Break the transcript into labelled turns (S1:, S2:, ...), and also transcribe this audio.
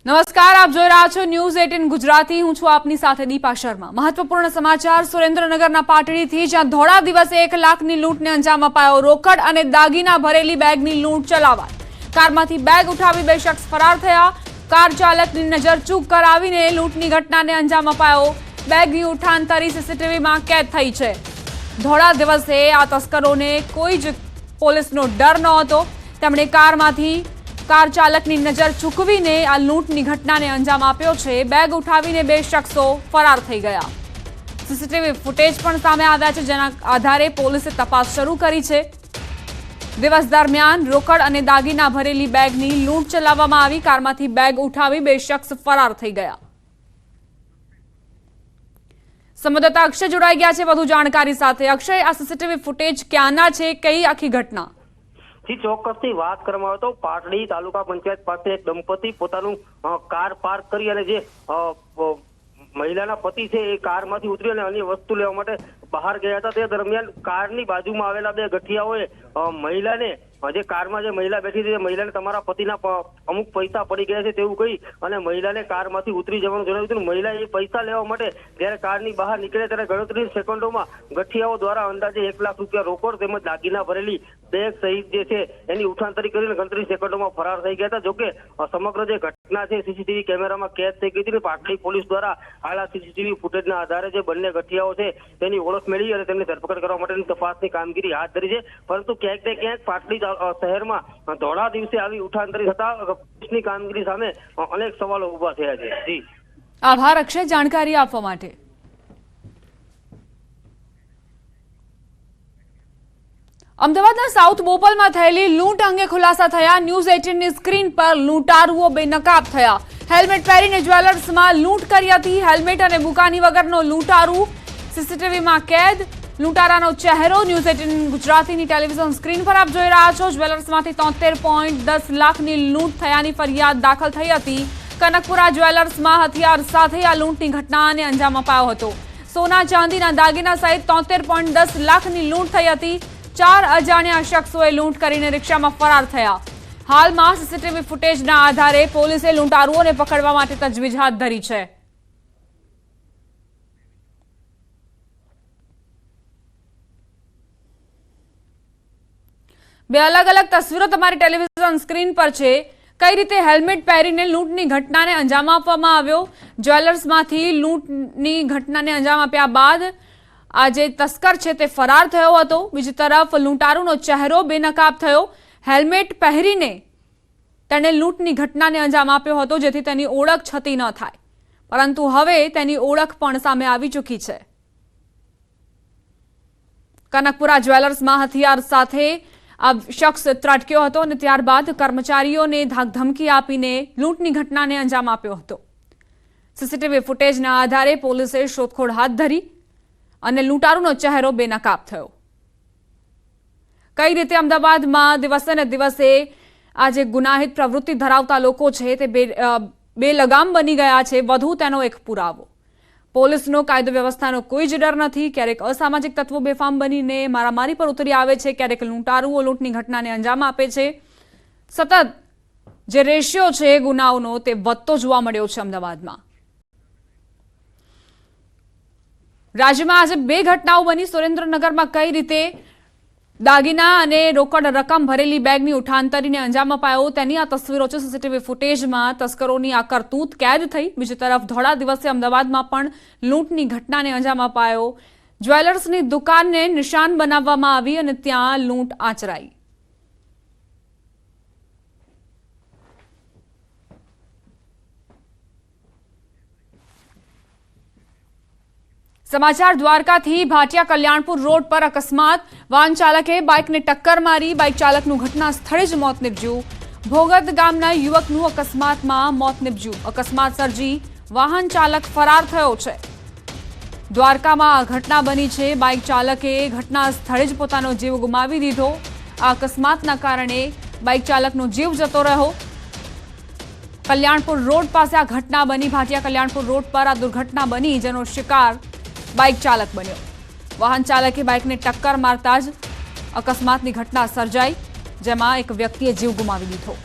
S1: નમસ્કાર, આપ જોઈ રહ્યા છો ન્યૂઝ 18 ગુજરાતી। હું છું આપની સાથે દીપા શર્મા। મહત્વપૂર્ણ સમાચાર સુરેન્દ્રનગરના પાટડીથી, જ્યાં ધોળા દિવસે 1 લાખની લૂંટને અંજામ અપાયો। રોકડ અને દાગીના ભરેલી બેગની લૂંટ ચલાવાઈ। કારમાંથી બેગ ઉઠાવી 2 શખ્સ ફરાર થયા। કાર ચાલકની નજર ચૂક કરાવીને લૂંટની ઘટનાને અંજામ અપાયો। બેગની ઉઠાંતરી સીસીટીવીમાં કેદ થઈ છે। ધોળા દિવસે આ તસ્કરોને કોઈ જ પોલીસનો ડર નહોતો। તેમણે કાર ચાલકની નજર ચૂકવીને આ લૂંટની ઘટનાને અંજામ આપ્યો છે। બેગ ઉઠાવીને 2 શખ્સો ફરાર થઈ ગયા। સીસીટીવી ફૂટેજ પણ સામે આવ્યા છે, જેના આધારે પોલીસે તપાસ શરૂ કરી છે। દિવસ દરમિયાન રોકડ અને દાગીના ભરેલી બેગની લૂંટ ચલાવવામાં આવી। કારમાંથી બેગ ઉઠાવી 2 શખ્સ ફરાર થઈ ગયા। સંવાદદાતા અક્ષય જોડાઈ ગયા છે વધુ જાણકારી સાથે। અક્ષય, આ સીસીટીવી ફૂટેજ ક્યાંના છે? કઈ આખી ઘટના?
S2: ચોક્કસથી વાત કરવામાં આવે તો પાટડી તાલુકા પંચાયત પાસે એક દંપતી પોતાનું કાર પાર્ક કરી અને જે મહિલાના પતિ છે એ કારમાંથી ઉતરી અને અન્ય વસ્તુ લેવા માટે બહાર ગયા હતા। તે દરમિયાન કારની બાજુમાં આવેલા 2 ગઠિયાઓએ મહિલાને જે કારમાં જે મહિલા બેઠી હતી, મહિલાને તમારા પતિના અમુક પૈસા પડી ગયા છે તેવું કહી અને મહિલાને કારમાંથી ઉતરી જવાનું જણાવ્યું હતું। મહિલા એ પૈસા લેવા માટે જ્યારે કારની બહાર નીકળે ત્યારે ગણતરી સેકન્ડોમાં ગઠિયાઓ દ્વારા અંદાજે 1 લાખ રૂપિયા રોકડ તેમજ દાગીના ભરેલી બેગ સહિત જે છે એની ઉઠાંતરી કરીને ગણતરી સેકન્ડોમાં ફરાર થઈ ગયા હતા। જોકે સમગ્ર જે ઘટના છે સીસીટીવી કેમેરામાં કેદ થઈ ગઈ હતી। પાટડી પોલીસ દ્વારા હાલ આ સીસીટીવી ફૂટેજના આધારે જે બંને ગઠિયાઓ છે તેની ઓળખ મેળવી અને તેમની ધરપકડ કરવા માટેની તપાસની કામગીરી હાથ ધરી છે। પરંતુ ક્યાંક ને ક્યાંક પાટડી શહેરમાં ધોળા દિવસે આવી ઉઠાંતરી થતા પોલીસની કામગીરી સામે અનેક સવાલો ઉભા થયા છે। જી
S1: આભાર અક્ષય, જાણકારી આપવા માટે। અમદાવાદના સાઉથ બોપલમાં થયેલી લૂંટ અંગે ખુલાસા થયા। ન્યૂઝ 18ની સ્ક્રીન પર લૂંટારુઓ બેનકાબ થયા। હેલ્મેટ પહેરીને જ્વેલર્સમાં લૂંટ કરી હતી। હેલ્મેટ અને બુકાની વગરનો લૂંટારુ સીસીટીવીમાં કેદ। લૂંટારાનો ચહેરો ન્યૂઝ 18 ગુજરાતીની ટેલિવિઝન સ્ક્રીન પર આપ જોઈ રહ્યા છો। જ્વેલર્સમાંથી 73.10 લાખની લૂંટ થયાની ફરિયાદ દાખલ થઈ હતી। કનકપુરા જ્વેલર્સમાં હથિયાર સાથે આ લૂંટની ઘટનાને અંજામ અપાયો હતો। સોના ચાંદીના દાગીના સહિત 73.10 લાખની લૂંટ થઈ હતી। 4 અજાણ્યા શખ્સોએ લૂંટ કરીને રિક્ષામાં ફરાર થયા। હાલમાં સીસીટીવી ફૂટેજના આધારે પોલીસે લૂંટારુઓને પકડવા માટે તજવીજ હાથ ધરી છે। બે અલગ અલગ તસવીરો તમારી ટેલિવિઝન સ્ક્રીન પર છે। કઈ રીતે હેલ્મેટ પહેરીને લૂંટની ઘટનાને અંજામ આપવામાં આવ્યો? જ્વેલર્સમાંથી લૂંટની ઘટનાને અંજામ આપ્યા બાદ આ જે તસ્કર છે તે ફરાર થયો હતો। બીજી તરફ લૂંટારુનો ચહેરો બેનકાબ થયો। હેલ્મેટ પહેરીને તેણે લૂંટની ઘટનાને અંજામ આપ્યો હતો, જેથી તેની ઓળખ છતી ન થાય, પરંતુ હવે તેની ઓળખ પણ સામે આવી ચૂકી છે। કનકપુરા જ્વેલર્સમાં હથિયાર સાથે આ શખ્સ ત્રાટક્યો હતો અને ત્યારબાદ કર્મચારીઓને ધાકધમકી આપીને લૂંટની ઘટનાને અંજામ આપ્યો હતો। સીસીટીવી ફૂટેજના આધારે પોલીસે શોધખોળ હાથ ધરી અને લૂંટારુનો ચહેરો બેનકાબ થયો। કઈ રીતે અમદાવાદમાં દિવસે ને દિવસે આ જે ગુનાહિત પ્રવૃત્તિ ધરાવતા લોકો છે તે બેલગામ બની ગયા છે, વધુ તેનો એક પુરાવો। પોલીસનો કાયદો વ્યવસ્થાનો કોઈ જ ડર નથી। ક્યારેક અસામાજિક તત્વો બેફામ બનીને મારામારી પર ઉતરી આવે છે, ક્યારેક લૂંટારુઓ લૂંટની ઘટનાને અંજામ આપે છે। સતત જે રેશિયો છે ગુનાઓનો તે વધતો જોવા મળ્યો છે અમદાવાદમાં। રાજ્યમાં આજે 2 ઘટનાઓ બની। સુરેન્દ્રનગરમાં કઈ રીતે દાગીના અને રોકડ રકમ ભરેલી બેગની ઉઠાંતરીને અંજામ અપાયો તેની આ તસવીરો છે। સીસીટીવી ફૂટેજમાં તસ્કરોની આ કરતૂત કેદ થઈ। બીજી તરફ ધોળા દિવસે અમદાવાદમાં પણ લૂંટની ઘટનાને અંજામ અપાયો। જ્વેલર્સની દુકાનને નિશાન બનાવવામાં આવી અને ત્યાં લૂંટ આચરાઈ। સમાચાર દ્વારકાથી। ભાટિયા કલ્યાણપુર રોડ પર અકસ્માત। વાહન ચાલકે બાઇકને ટક્કર મારી। બાઇક ચાલકનું ઘટના સ્થળે જ મોત નીપજ્યું। ભોગત ગામના યુવકનું અકસ્માતમાં મોત નીપજ્યું। અકસ્માત સર્જી વાહન ચાલક ફરાર થયો છે। દ્વારકામાં આ ઘટના બની છે। બાઇક ચાલકે ઘટના સ્થળે જ પોતાનો જીવ ગુમાવી દીધો। આ અકસ્માતના કારણે બાઇક ચાલકનો જીવ જતો રહ્યો। કલ્યાણપુર રોડ પાસે આ ઘટના બની। ભાટિયા કલ્યાણપુર રોડ પર આ દુર્ઘટના બની, જેનો શિકાર બાઇક ચાલક બન્યો। વાહન ચાલકે બાઇકને ટક્કર મારતા જ અકસ્માતની ઘટના સર્જાઈ, જેમાં એક વ્યક્તિએ જીવ ગુમાવી દીધો।